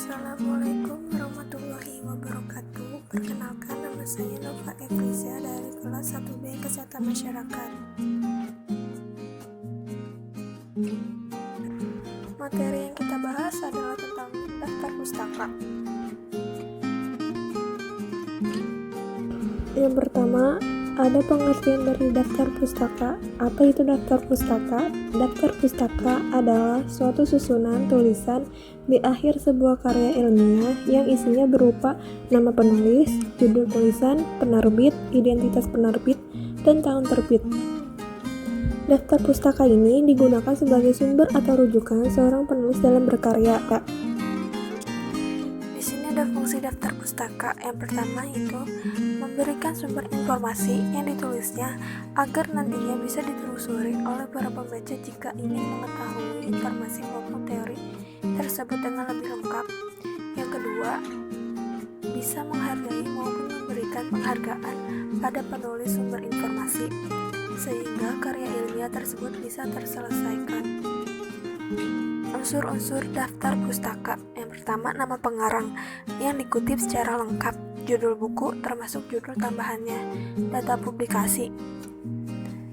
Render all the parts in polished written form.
Assalamualaikum warahmatullahi wabarakatuh. Perkenalkan, nama saya Nova Efriza dari kelas 1B Kesehatan Masyarakat. Materi yang kita bahas adalah tentang daftar pustaka. Yang pertama, ada pengertian dari daftar pustaka. Apa itu daftar pustaka? Daftar pustaka adalah suatu susunan tulisan di akhir sebuah karya ilmiah yang isinya berupa nama penulis, judul tulisan, penerbit, identitas penerbit, dan tahun terbit. Daftar pustaka ini digunakan sebagai sumber atau rujukan seorang penulis dalam berkarya. Di sini ada fungsi daftar pustaka. Yang pertama itu memberikan sumber informasi yang ditulisnya agar nantinya bisa ditelusuri oleh para pembaca jika ingin mengetahui informasi maupun teori tersebut dengan lebih lengkap. Yang kedua, bisa menghargai maupun memberikan penghargaan pada penulis sumber informasi sehingga karya ilmiah tersebut bisa terselesaikan. Unsur-unsur daftar pustaka. Yang pertama, nama pengarang yang dikutip secara lengkap, judul buku termasuk judul tambahannya, data publikasi,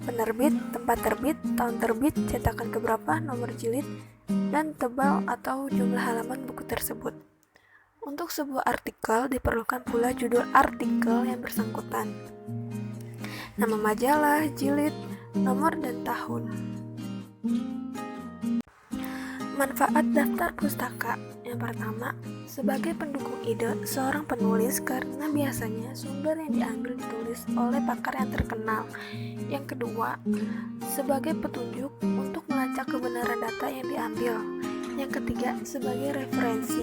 penerbit, tempat terbit, tahun terbit, cetakan keberapa, nomor jilid, dan tebal atau jumlah halaman buku tersebut. Untuk sebuah artikel diperlukan pula judul artikel yang bersangkutan, nama majalah, jilid, nomor, dan tahun. Manfaat daftar pustaka. Yang pertama, sebagai pendukung ide seorang penulis karena biasanya sumber yang diambil ditulis oleh pakar yang terkenal. Yang kedua, sebagai petunjuk untuk melacak kebenaran data yang diambil. Yang ketiga, sebagai referensi,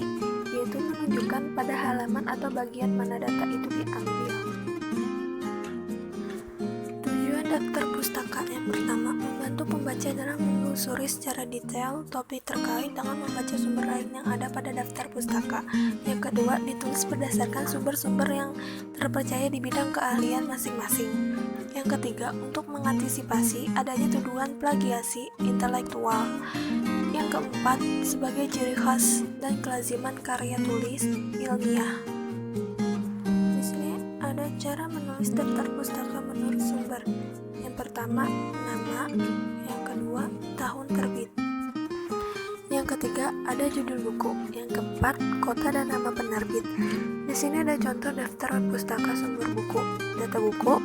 yaitu menunjukkan pada halaman atau bagian mana data itu diambil. Tujuan daftar pustaka. Yang pertama, membantu pembaca dalam menelusuri secara detail topik terkait dengan membaca sumber lain yang ada pada daftar pustaka. Yang kedua, ditulis berdasarkan sumber-sumber yang terpercaya di bidang keahlian masing-masing. Yang ketiga, untuk mengantisipasi adanya tuduhan plagiasi intelektual. Yang keempat, sebagai ciri khas dan kelaziman karya tulis ilmiah. Di sini ada cara menulis daftar pustaka menurut sumber. Yang pertama, nama. Yang kedua, tahun terbit. Yang ketiga, ada judul buku. Yang keempat, kota dan nama penerbit. Di sini ada contoh daftar pustaka sumber buku. Data buku,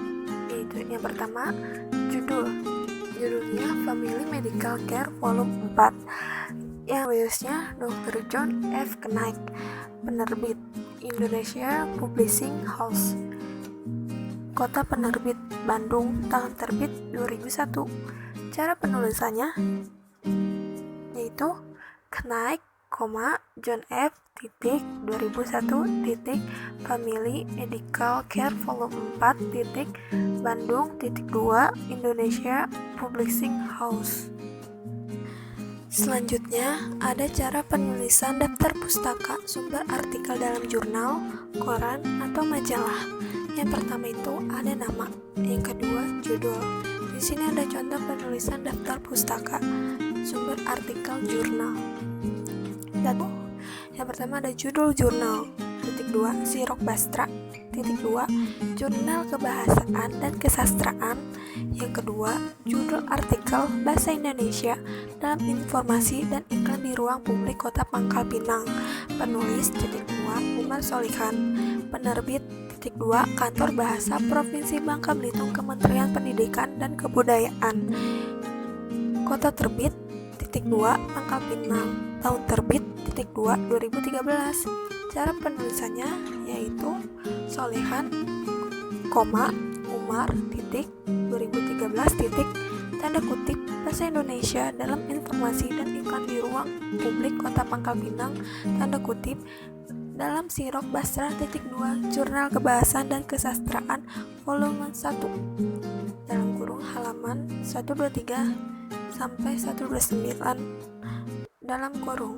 yaitu yang pertama, judulnya Family Medical Care Volume 4. Yang tulisnya Dr. John F. Knight. Penerbit Indonesia Publishing House. Kota penerbit Bandung, tahun terbit 2001. Cara penulisannya yaitu Knight, John F. 2001 Family Medical Care Volume 4 Bandung 2 Indonesia Publishing House. Selanjutnya ada cara penulisan daftar pustaka sumber artikel dalam jurnal, koran, atau majalah. Yang pertama itu ada nama, yang kedua judul. Di sini ada contoh penulisan daftar pustaka sumber artikel jurnal. Yang pertama ada judul jurnal, titik 2 Sirok Bastra, titik 2 Jurnal Kebahasaan dan Kesastraan. Yang kedua, judul artikel Bahasa Indonesia dalam informasi dan iklan di ruang publik Kota Pangkal Pinang. Penulis titik 2 Umar Solihan. Penerbit titik 2 Kantor Bahasa Provinsi Bangka Belitung, Kementerian Pendidikan dan Kebudayaan. Kota terbit titik 2 Pangkal Pinang. Tahun terbit titik 2 2013. Cara penulisannya yaitu Solihan, Umar, titik 2013 titik tanda kutip Bahasa Indonesia dalam informasi dan iklan di ruang publik Kota Pangkal Pinang tanda kutip dalam Sirok Bastra titik 2 Jurnal Kebahasaan dan Kesastraan volume 1 dalam kurung halaman 123 sampai 129 dalam kurung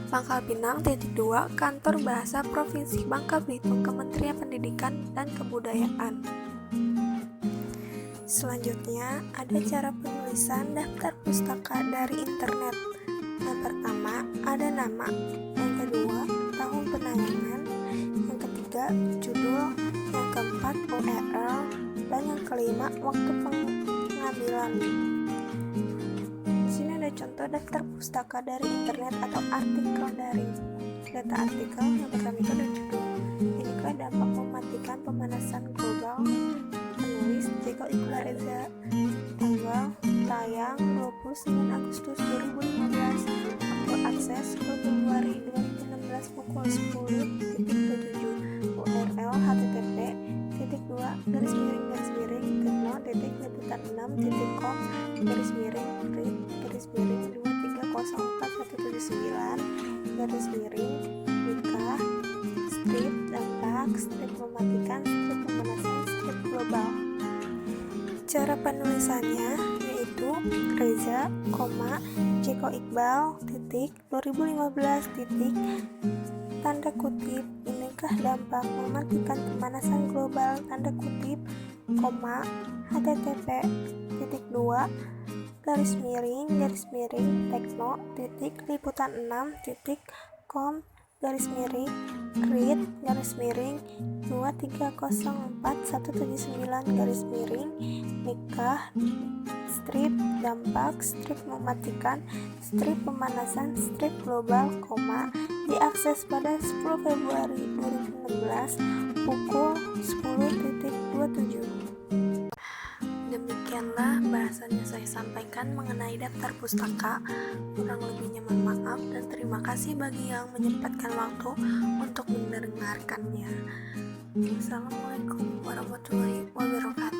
Pangkal Pinang titik 2 Kantor Bahasa Provinsi Bangka Belitung, Kementerian Pendidikan dan Kebudayaan. Selanjutnya ada cara penulisan daftar pustaka dari internet. Yang pertama ada nama, yang penayangan, yang ketiga judul, yang keempat URL, dan yang kelima waktu pengambilan. Di sini ada contoh daftar pustaka dari internet atau artikel dari data artikel. Yang pertama itu ada judul, inikah dampak mematikan pemanasan global, penulis Jeko Iqbal Reza, tanggal tayang 29 Agustus 2015, waktu akses 10 Februari 2016 pukul 10.27, URL http://tekno.tekno.liputan6.com/miring/teknik/nikah strip dampak strip mematikan strip pemanasan strip global. Cara penulisannya yaitu Reza, Jeko Iqbal, 2015, tanda kutip, inikah dampak mematikan pemanasan global, tanda kutip, http://tekno.tekno.liputan6.com/miring/read/2004/179/miring nikah strip dampak strip mematikan strip pemanasan strip global, diakses pada 10 Februari 2016 pukul 10.27. Demikianlah bahasan yang saya sampaikan mengenai daftar pustaka. Kurang lebihnya mohon maaf dan terima kasih bagi yang menyempatkan waktu untuk mendengarkannya. Wassalamualaikum warahmatullahi wabarakatuh.